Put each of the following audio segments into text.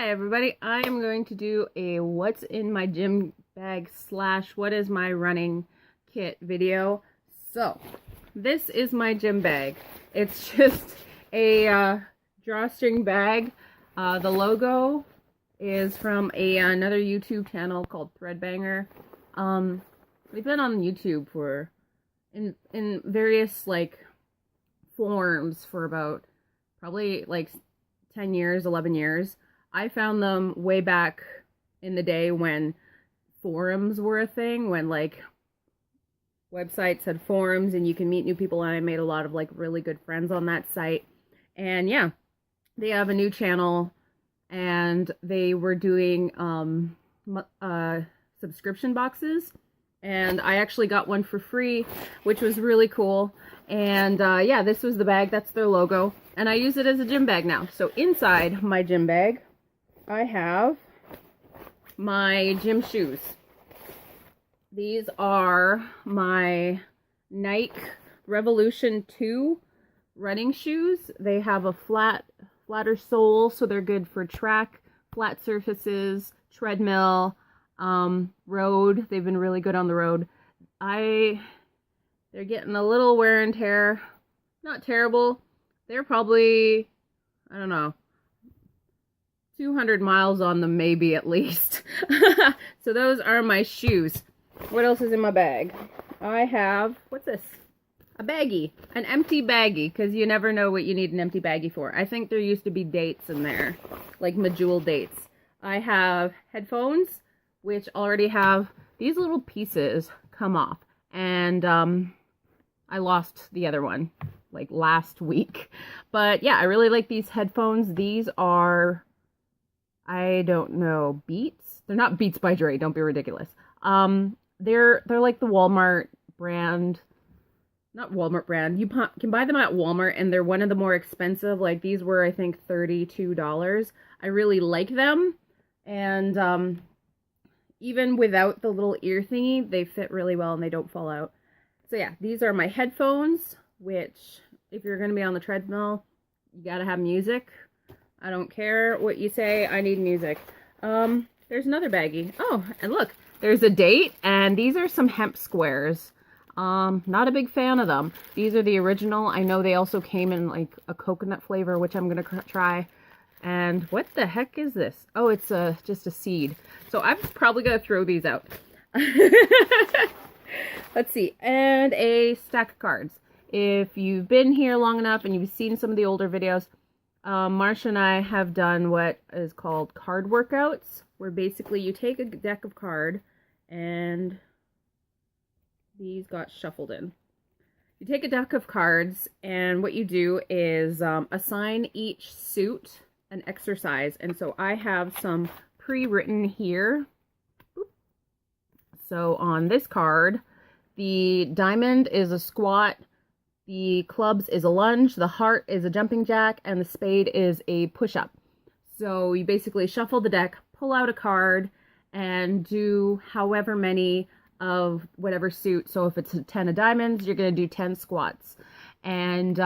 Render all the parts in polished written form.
Hi everybody, I am going to do a what's in my gym bag slash what is my running kit video. So, this is my gym bag. It's just a drawstring bag. The logo is from another YouTube channel called Threadbanger. We've been on YouTube for, in various like forms for about probably like 10 years, 11 years. I found them way back in the day when forums were a thing, when like websites had forums and you can meet new people, and I made a lot of like really good friends on that site. And yeah, they have a new channel and they were doing subscription boxes, and I actually got one for free, which was really cool. And yeah, this was the bag. That's their logo, and I use it as a gym bag now. So inside my gym bag I have my gym shoes. These are my Nike Revolution 2 running shoes. They have a flatter sole, so they're good for track, flat surfaces, treadmill, road. They've been really good on the road. They're getting a little wear and tear. Not terrible. They're probably, I don't know, 200 miles on them, maybe, at least. So those are my shoes. What else is in my bag? I have, what's this? A baggie. An empty baggie, because you never know what you need an empty baggie for. I think there used to be dates in there, like Medjool dates. I have headphones, which already have these little pieces come off. And I lost the other one, like last week. But yeah, I really like these headphones. These are, I don't know, Beats? They're not Beats by Dre, don't be ridiculous. They're like the Walmart brand. Not Walmart brand. You can buy them at Walmart, and they're one of the more expensive. Like, these were, I think, $32. I really like them. And even without the little ear thingy, they fit really well and they don't fall out. So yeah, these are my headphones, which, if you're going to be on the treadmill, you gotta have music. I don't care what you say, I need music. There's another baggie. Oh, and look, there's a date, and these are some hemp squares. Not a big fan of them. These are the original. I know they also came in like a coconut flavor, which I'm gonna try. And what the heck is this? Oh, it's just a seed. So I'm probably gonna throw these out. Let's see. And a stack of cards. If you've been here long enough and you've seen some of the older videos, Marsha and I have done what is called card workouts, where basically you take a deck of cards, and these got shuffled in. You take a deck of cards, and what you do is assign each suit an exercise. And so I have some pre-written here. So on this card, the diamond is a squat, the clubs is a lunge, the heart is a jumping jack, and the spade is a push-up. So you basically shuffle the deck, pull out a card, and do however many of whatever suit. So if it's a 10 of diamonds, you're going to do 10 squats. And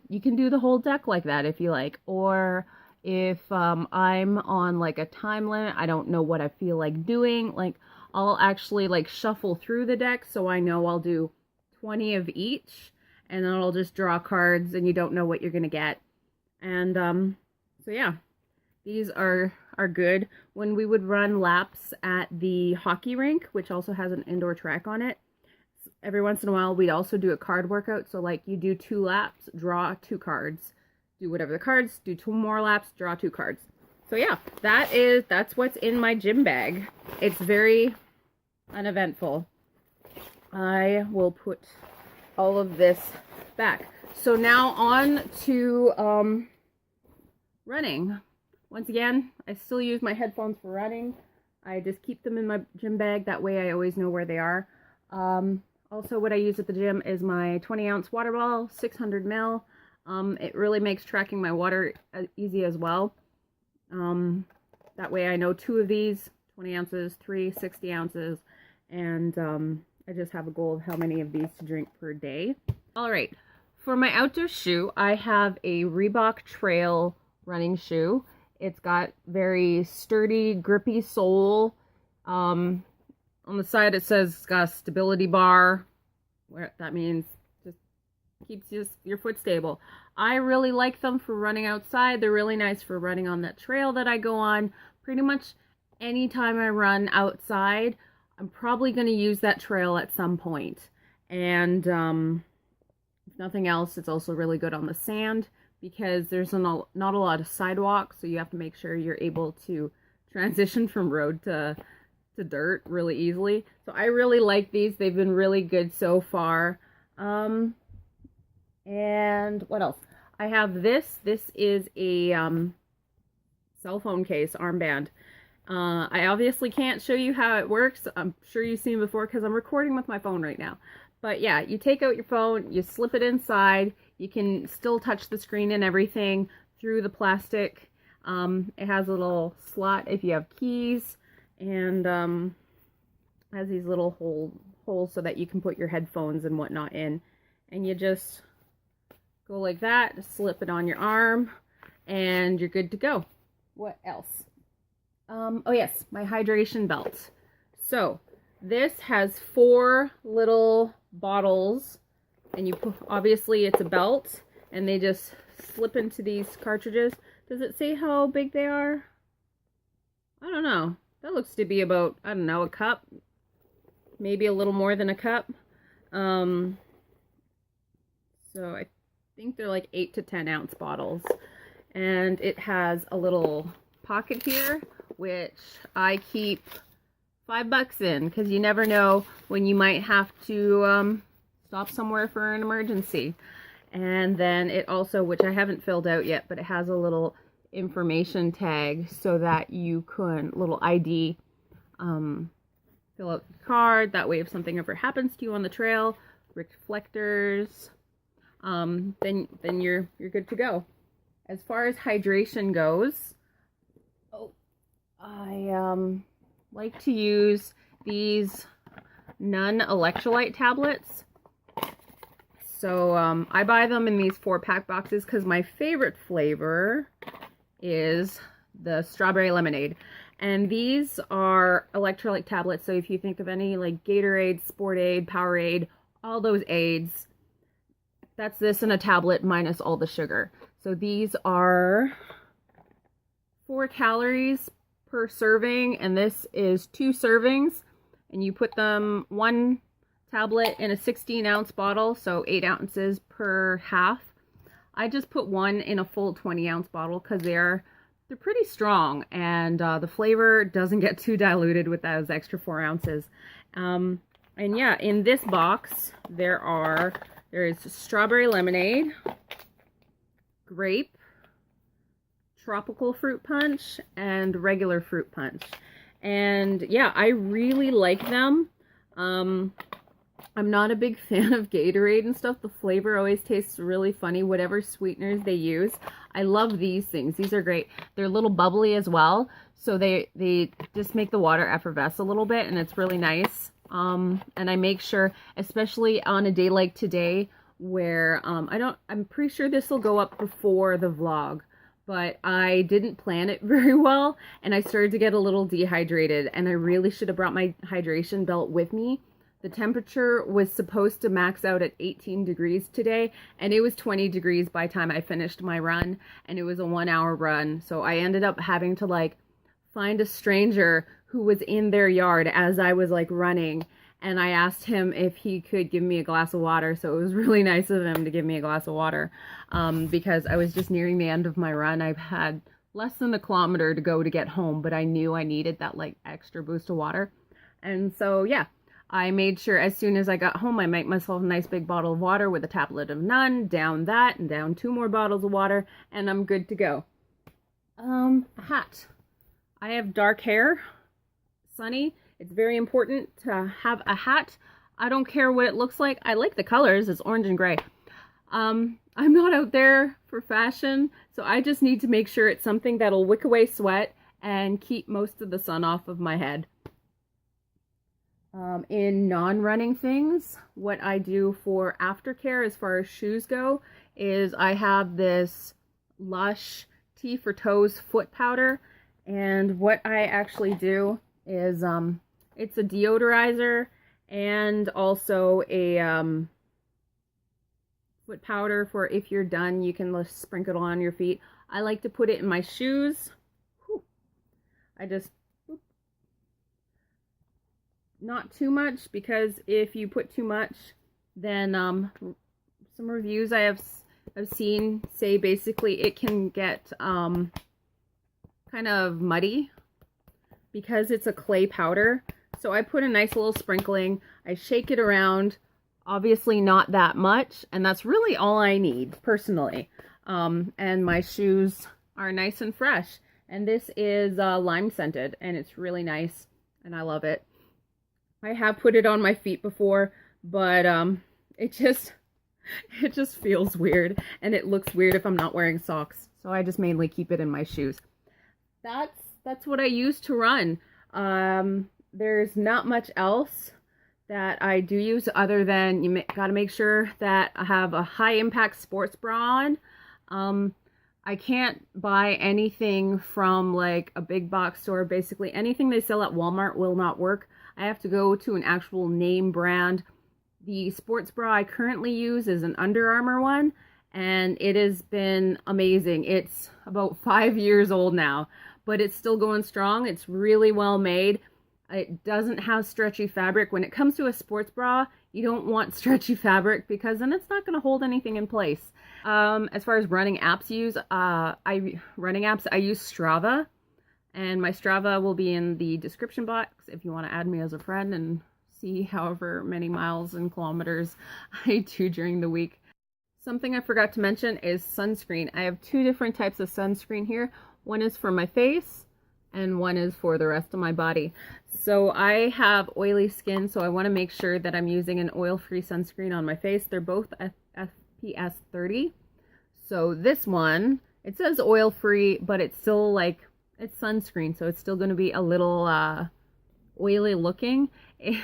you can do the whole deck like that if you like. Or if I'm on like a time limit, I don't know what I feel like doing, like I'll actually like shuffle through the deck, so I know I'll do 20 of each, and then I'll just draw cards and you don't know what you're gonna get. And so yeah, these are good. When we would run laps at the hockey rink, which also has an indoor track on it, every once in a while we'd also do a card workout. So like you do 2 laps, draw 2 cards, do whatever the cards, do 2 more laps, draw 2 cards. So yeah, that's what's in my gym bag. It's very uneventful. I will put all of this back. So now on to running. Once again, I still use my headphones for running. I just keep them in my gym bag. That way I always know where they are. Also, what I use at the gym is my 20-ounce water bottle, 600 ml. It really makes tracking my water easy as well. That way I know 2 of these, 20 ounces, 3, 60 ounces, and I just have a goal of how many of these to drink per day. All right, for my outdoor shoe, I have a Reebok Trail running shoe. It's got very sturdy, grippy sole. On the side it says it's got a stability bar. Where that means just keeps your foot stable. I really like them for running outside. They're really nice for running on that trail that I go on. Pretty much anytime I run outside, I'm probably going to use that trail at some point. And if nothing else, it's also really good on the sand because there's not a lot of sidewalk, so you have to make sure you're able to transition from road to dirt really easily. So I really like these. They've been really good so far. And what else? I have this. This is a cell phone case armband. I obviously can't show you how it works. I'm sure you've seen it before because I'm recording with my phone right now. But yeah, you take out your phone, you slip it inside. You can still touch the screen and everything through the plastic. It has a little slot if you have keys, and has these little holes so that you can put your headphones and whatnot in. And you just go like that, slip it on your arm, and you're good to go. What else? Oh yes, my hydration belt. So this has 4 little bottles, and you put, obviously it's a belt, and they just slip into these cartridges. Does it say how big they are? I don't know. That looks to be about, I don't know, a cup, maybe a little more than a cup. So I think they're like 8 to 10 ounce bottles, and it has a little pocket here, which I keep $5 in, because you never know when you might have to stop somewhere for an emergency. And then it also, which I haven't filled out yet, but it has a little information tag so that you can, little ID, fill out the card. That way if something ever happens to you on the trail, reflectors, then you're good to go. As far as hydration goes, I like to use these Nun electrolyte tablets. So I buy them in these 4-pack boxes because my favorite flavor is the strawberry lemonade. And these are electrolyte tablets. So if you think of any like Gatorade, Sportaid, Powerade, all those aids, that's this in a tablet minus all the sugar. So these are 4 calories per serving, and this is 2 servings, and you put them 1 tablet in a 16-ounce bottle, so 8 ounces per half. I just put 1 in a full 20-ounce bottle because they're pretty strong, and the flavor doesn't get too diluted with those extra 4 ounces. And yeah, in this box there is strawberry lemonade, grape, tropical fruit punch, and regular fruit punch. And yeah, I really like them. I'm not a big fan of Gatorade and stuff. The flavor always tastes really funny, whatever sweeteners they use. I love these things. These are great. They're a little bubbly as well, so they just make the water effervesce a little bit, and it's really nice. And I make sure, especially on a day like today, where I'm pretty sure this will go up before the vlog, but I didn't plan it very well, and I started to get a little dehydrated, and I really should have brought my hydration belt with me. The temperature was supposed to max out at 18 degrees today, and it was 20 degrees by the time I finished my run, and it was a 1-hour run. So I ended up having to like find a stranger who was in their yard as I was like running, and I asked him if he could give me a glass of water. So it was really nice of him to give me a glass of water, because I was just nearing the end of my run. I've had less than a kilometer to go to get home, but I knew I needed that like extra boost of water. And so yeah, I made sure as soon as I got home, I make myself a nice big bottle of water with a tablet of Nun, down that, and down 2 more bottles of water, and I'm good to go. A hat. I have dark hair, sunny. It's very important to have a hat. I don't care what it looks like. I like the colors. It's orange and gray. I'm not out there for fashion, so I just need to make sure it's something that'll wick away sweat and keep most of the sun off of my head. In non-running things, what I do for aftercare as far as shoes go is I have this Lush T for Toes foot powder. And what I actually do is, it's a deodorizer and also a foot powder for if you're done, you can just sprinkle it on your feet. I like to put it in my shoes. Whew. I just, not too much, because if you put too much, then some reviews I've seen say basically it can get kind of muddy because it's a clay powder. So I put a nice little sprinkling, I shake it around, obviously not that much, and that's really all I need personally. And my shoes are nice and fresh, and this is lime scented, and it's really nice, and I love it. I have put it on my feet before, but it just feels weird, and it looks weird if I'm not wearing socks. So I just mainly keep it in my shoes. That's what I use to run. There's not much else that I do use other than you gotta make sure that I have a high impact sports bra on. I can't buy anything from like a big box store. Basically anything they sell at Walmart will not work. I have to go to an actual name brand. The sports bra I currently use is an Under Armour one, and it has been amazing. It's about 5 years old now, but it's still going strong. It's really well made. It doesn't have stretchy fabric. When it comes to a sports bra, you don't want stretchy fabric because then it's not going to hold anything in place. As far as running apps I use Strava, and my Strava will be in the description box if you want to add me as a friend and see however many miles and kilometers I do during the week. Something I forgot to mention is sunscreen. I have 2 different types of sunscreen here. One is for my face and one is for the rest of my body. So I have oily skin, so I want to make sure that I'm using an oil-free sunscreen on my face. They're both FPS 30. So this one, it says oil-free, but it's still like, it's sunscreen, so it's still going to be a little oily looking.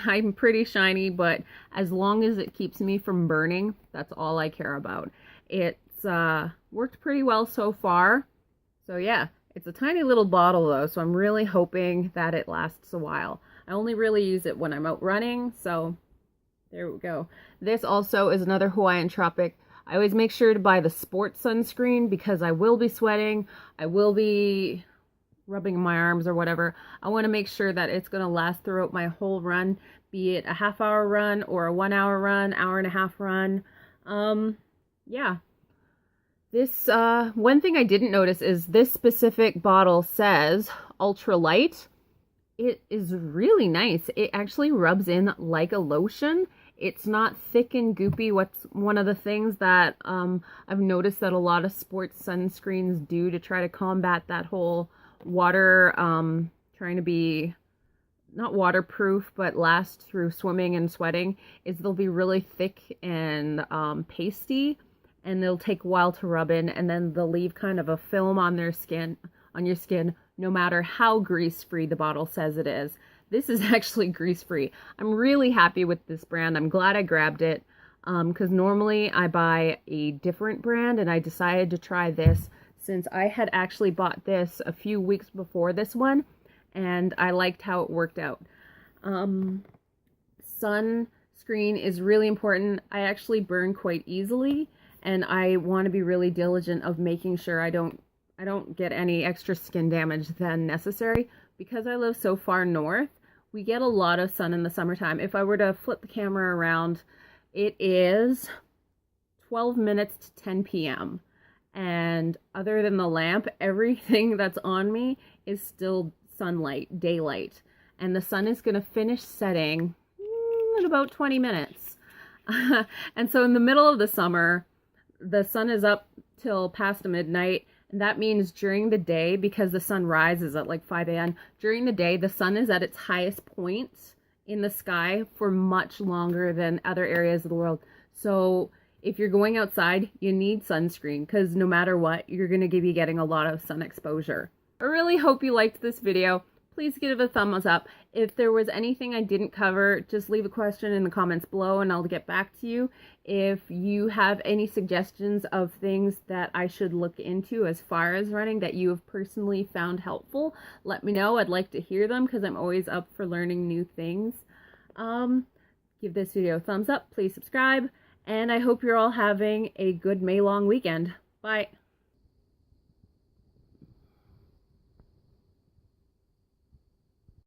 I'm pretty shiny, but as long as it keeps me from burning, that's all I care about. It's worked pretty well so far. So yeah, it's a tiny little bottle though, so I'm really hoping that it lasts a while. I only really use it when I'm out running, so there we go. This also is another Hawaiian Tropic. I always make sure to buy the sports sunscreen because I will be sweating, I will be rubbing my arms or whatever. I want to make sure that it's going to last throughout my whole run, be it a half-hour run or a 1-hour run, hour-and-a-half run. Yeah. This, one thing I didn't notice is this specific bottle says ultra light. It is really nice. It actually rubs in like a lotion. It's not thick and goopy. What's one of the things that I've noticed that a lot of sports sunscreens do to try to combat that whole water, trying to be not waterproof but last through swimming and sweating, is they'll be really thick and pasty, and they'll take a while to rub in, and then they'll leave kind of a film on your skin, no matter how grease-free the bottle says it is. This is actually grease-free. I'm really happy with this brand. I'm glad I grabbed it, because normally I buy a different brand, and I decided to try this since I had actually bought this a few weeks before this one, and I liked how it worked out. Sunscreen is really important. I actually burn quite easily, and I want to be really diligent of making sure I don't get any extra skin damage than necessary. Because I live so far north, we get a lot of sun in the summertime. If I were to flip the camera around, it is 12 minutes to 10 p.m. And other than the lamp, everything that's on me is still sunlight, daylight. And the sun is going to finish setting in about 20 minutes. And so in the middle of the summer, the sun is up till past midnight. And that means during the day, because the sun rises at like 5 a.m., during the day, the sun is at its highest point in the sky for much longer than other areas of the world. So if you're going outside, you need sunscreen, because no matter what, you're going to be getting a lot of sun exposure. I really hope you liked this video. Please please give a thumbs up. If there was anything I didn't cover, just leave a question in the comments below and I'll get back to you. If you have any suggestions of things that I should look into as far as running that you have personally found helpful, let me know. I'd like to hear them because I'm always up for learning new things. Give this video a thumbs up, please subscribe, and I hope you're all having a good May long weekend. Bye.